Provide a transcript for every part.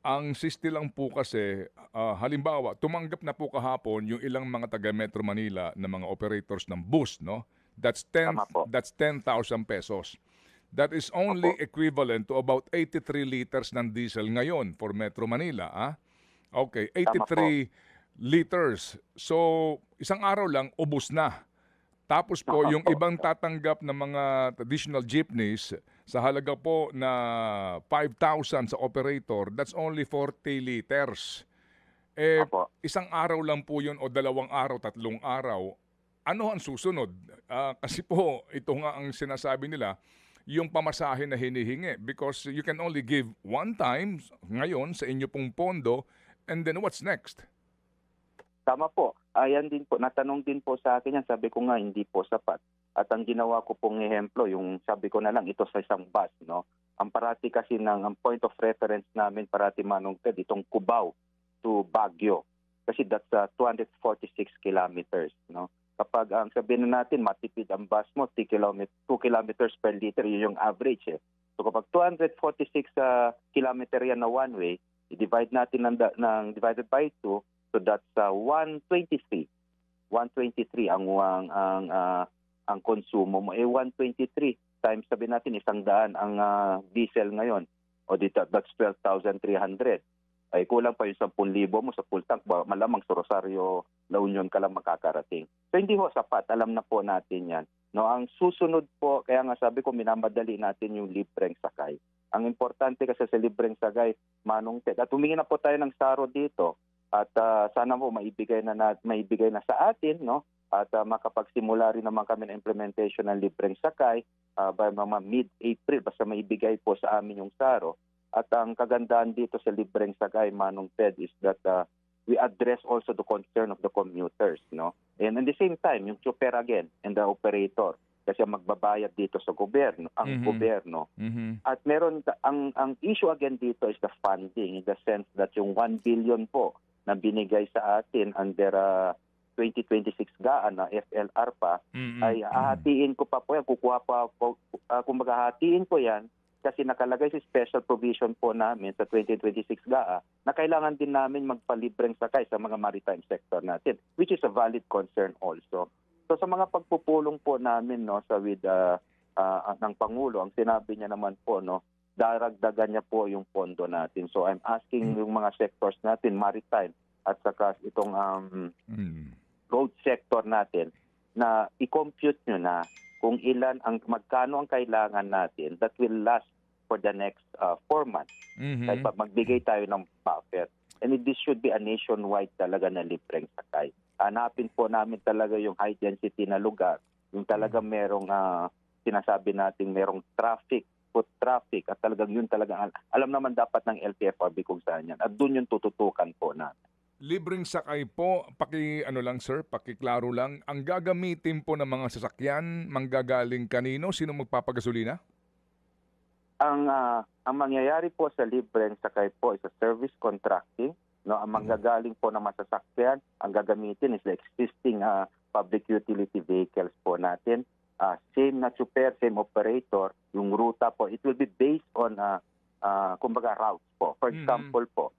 Ang siste lang po kasi, halimbawa, tumanggap na po kahapon yung ilang mga taga Metro Manila na mga operators ng bus, no? That's ten Tama po. that's 10,000 pesos. That is only Opo. equivalent to about 83 liters ng diesel ngayon for Metro Manila, ah? Okay, Tama po. 83 liters. So, isang araw lang, ubos na. Tapos po, yung Opo. ibang tatanggap ng mga traditional jeepneys, sa halaga po na 5,000 sa operator, that's only 40 liters. Eh, Opo. isang araw lang po yun o dalawang araw, tatlong araw. Ano ang susunod? Kasi po, ito nga ang sinasabi nila, yung pamasahe na hinihingi. Because you can only give one time ngayon sa inyo pong pondo, and then what's next? Tama po. Ayan din po, natanong din po sa akin yan. Sabi ko nga, hindi po sapat. At ang ginawa ko pong ehemplo, yung sabi ko na lang, ito sa isang bus, no? Ang parati kasi ang point of reference namin, parati Manong Ted, itong Cubao to Baguio. Kasi that's 246 kilometers, no? Kapag ang sabihin na natin, matipid ang bus mo, 2 kilometers per liter, yun yung average, eh. So kapag 246 kilometer yan na one way, i-divide natin ng divided by 2, so that's 123. 123 ang konsumo mo. 123 times sabi natin 100 ang diesel ngayon. O dito, that's 12,300. Ay kulang pa yung 10,000 mo sa full tank. Malamang sa Rosario, La Union ka lang makakarating. So hindi ho sapat. Alam na po natin yan. No, ang susunod po, kaya nga sabi ko minamadali natin yung libreng sakay. Ang importante kasi sa libreng sakay, Manong Ted. At humingi na po tayo ng saro dito. At sana po maibigay na sa atin, no? At makapagsimula rin naman kami ng implementation ng libreng sakay by mga mid-April, basta maibigay po sa amin yung SARO. At ang kagandahan dito sa libreng sakay, Manong Ted, is that we address also the concern of the commuters, no? And at the same time, yung chopper again and the operator, kasi magbabayad dito sa gobyerno, ang gobyerno. At meron, ang issue again dito is the funding, in the sense that yung 1 billion po na binigay sa atin under 2026 gaan na FLR pa, ay hahatiin ko pa po yan, kukuha pa po, kung maghahatiin ko yan, kasi nakalagay sa special provision po namin sa 2026 GAA na kailangan din namin magpalibreng sakay sa mga maritime sector natin, which is a valid concern also. So sa mga pagpupulong po namin, no, sa with ng Pangulo, ang sinabi niya naman po, no, daragdagan niya po yung pondo natin. So I'm asking yung mga sectors natin, maritime at saka itong road sector natin, na i-compute nyo na kung magkano ang kailangan natin that will last for the next 4 months. Kahit magbigay tayo ng buffer. And this should be a nationwide talaga na libreng sakay. Hanapin po namin talaga yung high density na lugar, yung talaga merong sinasabi natin merong traffic, foot traffic, at talagang yun talaga alam naman dapat ng LTFRB kung saan yan. At doon yung tututukan po natin. Libreng sakay po, pakiklaro lang, ang gagamitin po ng mga sasakyan, manggagaling kanino? Sino magpapagasolina? Ang mangyayari po sa libreng sakay po is a service contracting. No, ang manggagaling po ng masasakyan, ang gagamitin is the existing public utility vehicles po natin. Same na super, same operator, yung ruta po, it will be based on kumbaga routes po. For example po,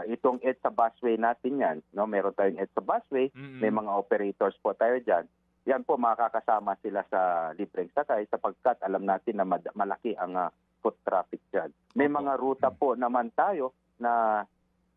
itong EDSA busway natin yan, no, meron tayong EDSA busway, may mga operators po tayo dyan. Yan po makakasama sila sa libreng sakay sapagkat alam natin na malaki ang foot traffic dyan. May mga ruta po naman tayo na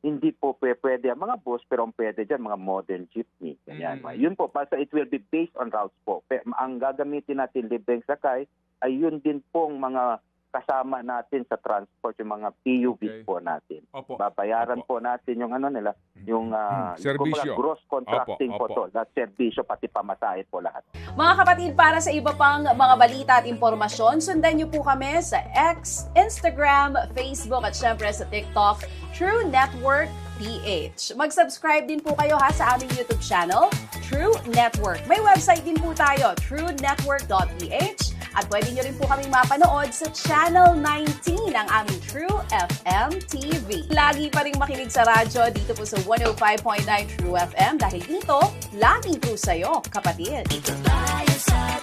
hindi po pwede ang mga bus, pero pwede dyan mga modern jeepney. Ganyan. Yun po, basta it will be based on routes po. Ang gagamitin natin libreng sakay ay yun din pong mga kasama natin sa transport, yung mga PUVs po natin. Opo. Babayaran po natin yung ano nila, yung serbisyo. gross contracting po Opo. to. That serbisyo, pati pamasahe po lahat. Mga kapatid, para sa iba pang mga balita at impormasyon, sundan niyo po kami sa X, Instagram, Facebook at syempre sa TikTok, True Network PH. Mag-subscribe din po kayo sa aming YouTube channel, True Network. May website din po tayo, truenetwork.ph. At pwede nyo rin po kaming mapanood sa Channel 19 ng aming True FM TV. Lagi pa rin makinig sa radyo dito po sa 105.9 True FM dahil dito, laging true sa'yo, kapatid. Dito tayo sa